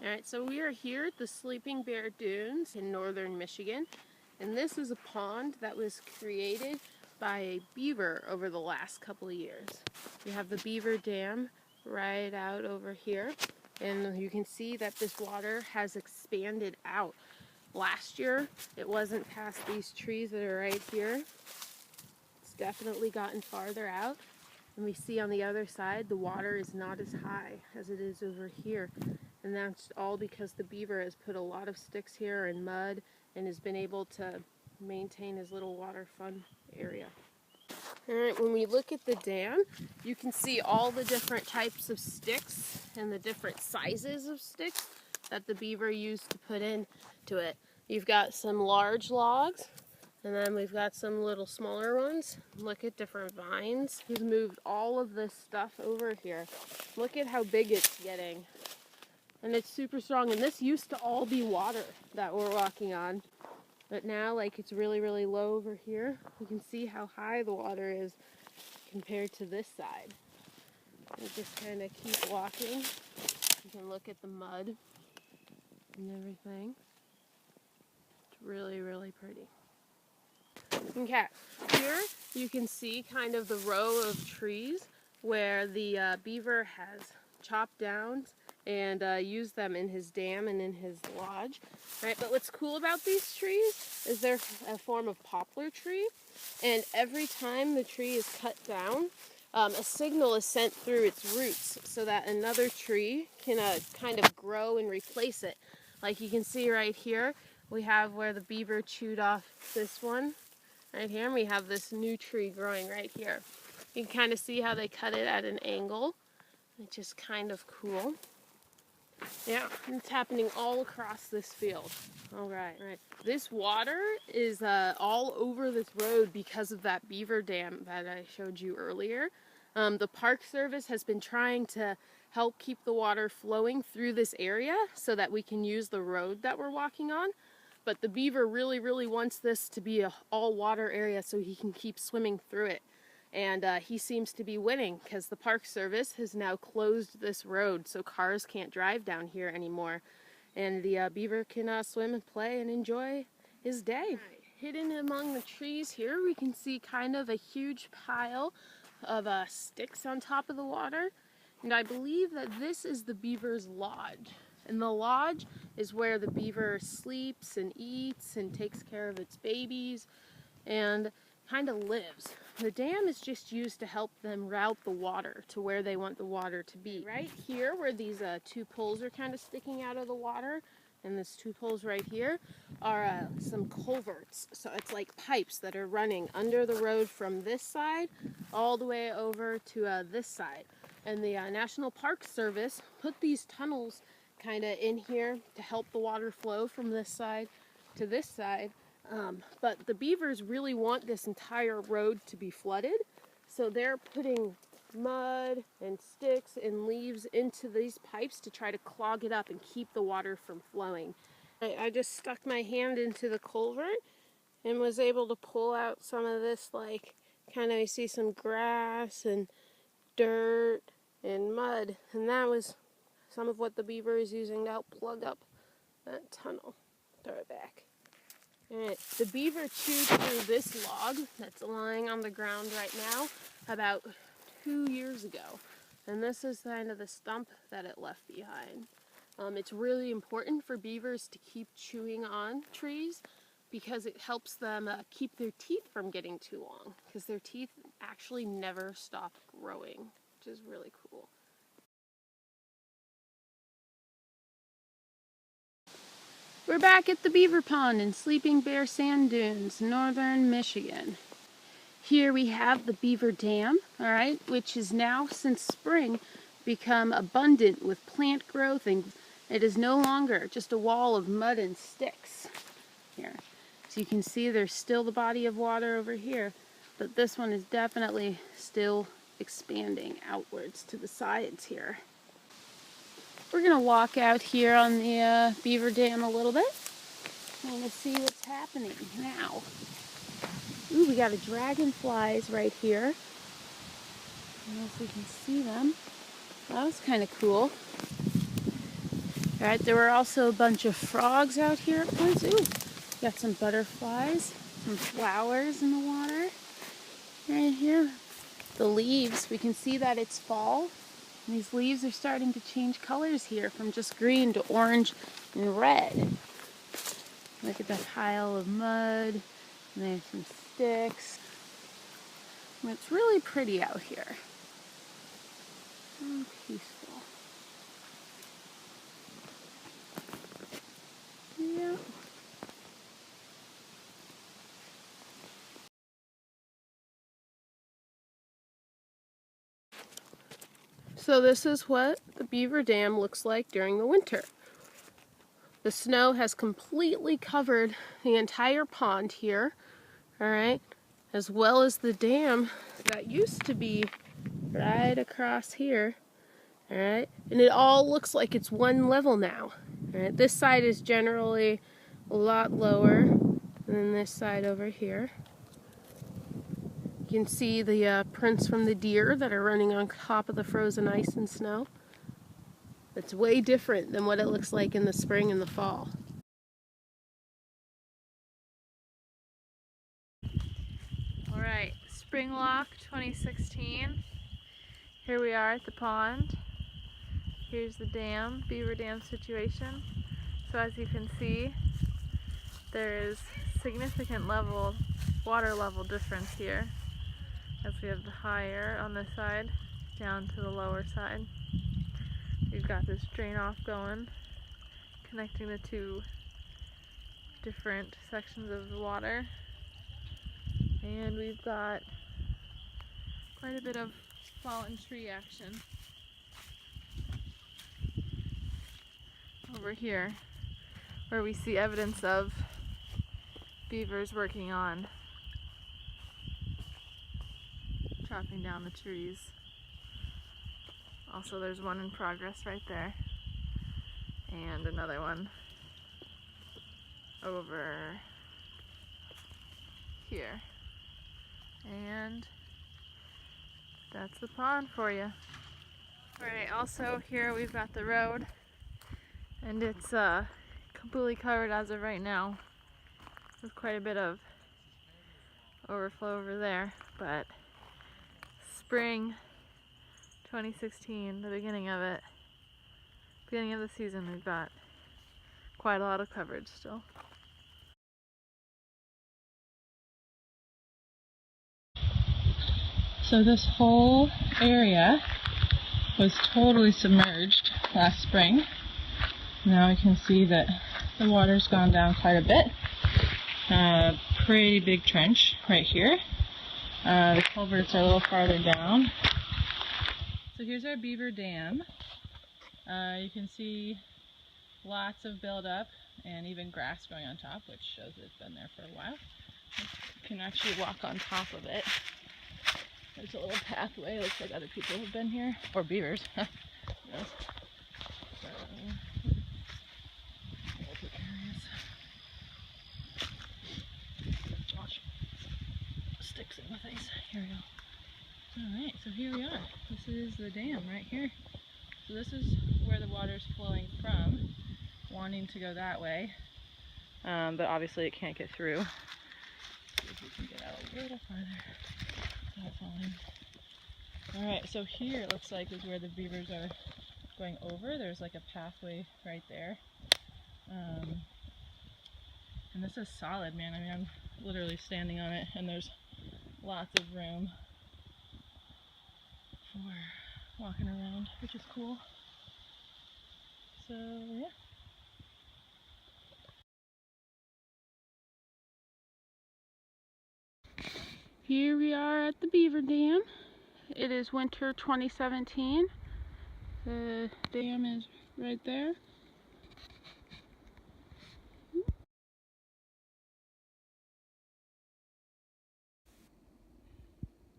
Alright, so we are here at the Sleeping Bear Dunes in northern Michigan, and this is a pond that was created by a beaver over the last couple of years. We have the Beaver Dam right out over here, and you can see that this water has expanded out. Last year, it wasn't past these trees that are right here. It's definitely gotten farther out. And we see on the other side, the water is not as high as it is over here. And that's all because the beaver has put a lot of sticks here and mud and has been able to maintain his little water fun area. Alright, when we look at the dam, you can see all the different types of sticks and the different sizes of sticks that the beaver used to put into it. You've got some large logs, and then we've got some little smaller ones. Look at different vines. He's moved all of this stuff over here. Look at how big it's getting. And it's super strong. And this used to all be water that we're walking on. But now, like, it's really, really low over here. You can see how high the water is compared to this side. We just kind of keep walking. You can look at the mud and everything. It's really, really pretty. Okay, here you can see kind of the row of trees where the beaver has chopped down and used them in his dam and in his lodge. Right, but what's cool about these trees is they're a form of poplar tree, and every time the tree is cut down, a signal is sent through its roots so that another tree can kind of grow and replace it. Like you can see right here, we have where the beaver chewed off this one. Right here, and we have this new tree growing right here. You can kind of see how they cut it at an angle. It's just kind of cool. Yeah, and it's happening all across this field. All right. This water is all over this road because of that beaver dam that I showed you earlier. The Park Service has been trying to help keep the water flowing through this area so that we can use the road that we're walking on. But the beaver really, really wants this to be an all-water area so he can keep swimming through it. And he seems to be winning because the Park Service has now closed this road so cars can't drive down here anymore. And the beaver can swim and play and enjoy his day. Right. Hidden among the trees here, we can see kind of a huge pile of sticks on top of the water. And I believe that this is the beaver's lodge. And the lodge is where the beaver sleeps and eats and takes care of its babies and kind of lives. The dam is just used to help them route the water to where they want the water to be. Right here where these two poles are kind of sticking out of the water, and this two poles right here are some culverts. So it's like pipes that are running under the road from this side all the way over to this side. And the National Park Service put these tunnels kind of in here to help the water flow from this side to this side. But the beavers really want this entire road to be flooded, so they're putting mud and sticks and leaves into these pipes to try to clog it up and keep the water from flowing. I just stuck my hand into the culvert and was able to pull out some of this, like, kind of, you see some grass and dirt and mud, and that was some of what the beaver is using to help plug up that tunnel. Throw it back. Alright, the beaver chewed through this log that's lying on the ground right now about 2 years ago. And this is kind of the stump that it left behind. It's really important for beavers to keep chewing on trees because it helps them keep their teeth from getting too long, because their teeth actually never stop growing, which is really cool. We're back at the Beaver Pond in Sleeping Bear Sand Dunes, northern Michigan. Here we have the Beaver Dam, alright, which is now, since spring, become abundant with plant growth, and it is no longer just a wall of mud and sticks. Here. So you can see there's still the body of water over here, but this one is definitely still expanding outwards to the sides here. We're going to walk out here on the Beaver Dam a little bit. I'm going to see what's happening now. Ooh, we got dragonflies right here. I don't know if we can see them. That was kind of cool. Alright, there were also a bunch of frogs out here at points. Ooh, got some butterflies, some flowers in the water right here. The leaves, we can see that it's fall. And these leaves are starting to change colors here from just green to orange and red. Look at that pile of mud. And there's some sticks. And it's really pretty out here. And peaceful. Yeah. So this is what the Beaver Dam looks like during the winter. The snow has completely covered the entire pond here, all right, as well as the dam that used to be right across here, all right, and it all looks like it's one level now. All right, this side is generally a lot lower than this side over here. You can see the prints from the deer that are running on top of the frozen ice and snow. It's way different than what it looks like in the spring and the fall. Alright, Spring Lock 2016. Here we are at the pond. Here's the dam, Beaver Dam situation. So as you can see, there is significant water level difference here. As we have the higher on this side, down to the lower side. We've got this drain off going, connecting the two different sections of the water. And we've got quite a bit of fallen tree action over here, where we see evidence of beavers working on chopping down the trees. Also, there's one in progress right there, and another one over here. And that's the pond for you. Alright, also here we've got the road, and it's completely covered as of right now. There's quite a bit of overflow over there, but spring 2016, the beginning of it, beginning of the season, we've got quite a lot of coverage still. So this whole area was totally submerged last spring. Now we can see that the water's gone down quite a bit. Pretty big trench right here. The culverts are a little farther down. So here's our Beaver Dam. You can see lots of buildup and even grass growing on top, which shows it's been there for a while. You can actually walk on top of it. There's a little pathway. Looks like other people have been here, or beavers. Yes. Watch. Sticks in the face. Here we go. Alright, so here we are. This is the dam right here. So this is where the water's flowing from, wanting to go that way. But obviously it can't get through. Let's see if we can get out a little farther without falling. Alright, so here it looks like is where the beavers are going over. There's like a pathway right there. And this is solid, man. I mean, I'm literally standing on it, and there's lots of room for walking around, which is cool. So, yeah. Here we are at the Beaver Dam. It is winter 2017. The dam is right there.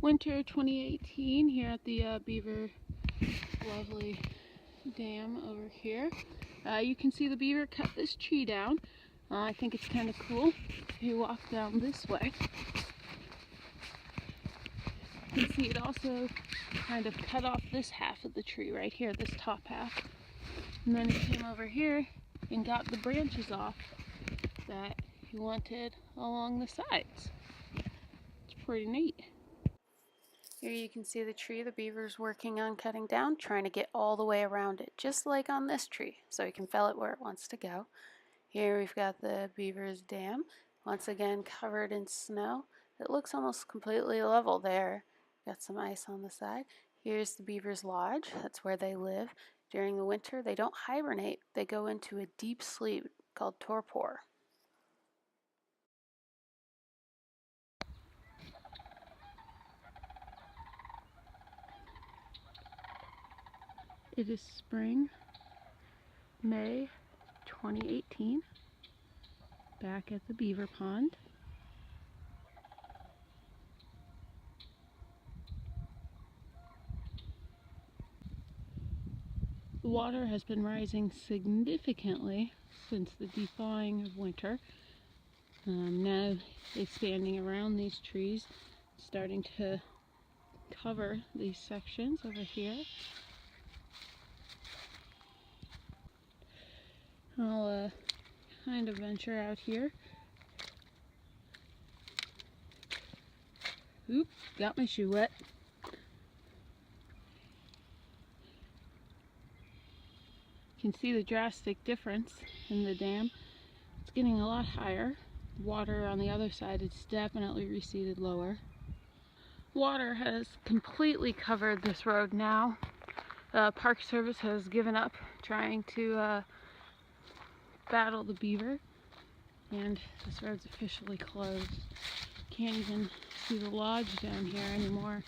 Winter 2018 here at the Beaver lovely dam over here. You can see the beaver cut this tree down. I think it's kind of cool. If you walk down this way, you can see it also kind of cut off this half of the tree right here, this top half. And then he came over here and got the branches off that he wanted along the sides. It's pretty neat. Here you can see the tree the beaver's working on cutting down, trying to get all the way around it, just like on this tree, so he can fell it where it wants to go. Here we've got the beaver's dam, once again covered in snow. It looks almost completely level there. Got some ice on the side. Here's the beaver's lodge. That's where they live. During the winter, they don't hibernate. They go into a deep sleep called torpor. It is spring, May 2018, back at the beaver pond. The water has been rising significantly since the thawing of winter. Now expanding around these trees, starting to cover these sections over here. I'll kind of venture out here. Oop, got my shoe wet. You can see the drastic difference in the dam. It's getting a lot higher. Water on the other side has definitely receded lower. Water has completely covered this road now. Park Service has given up trying to battle the beaver, and this road's officially closed. Can't even see the lodge down here anymore.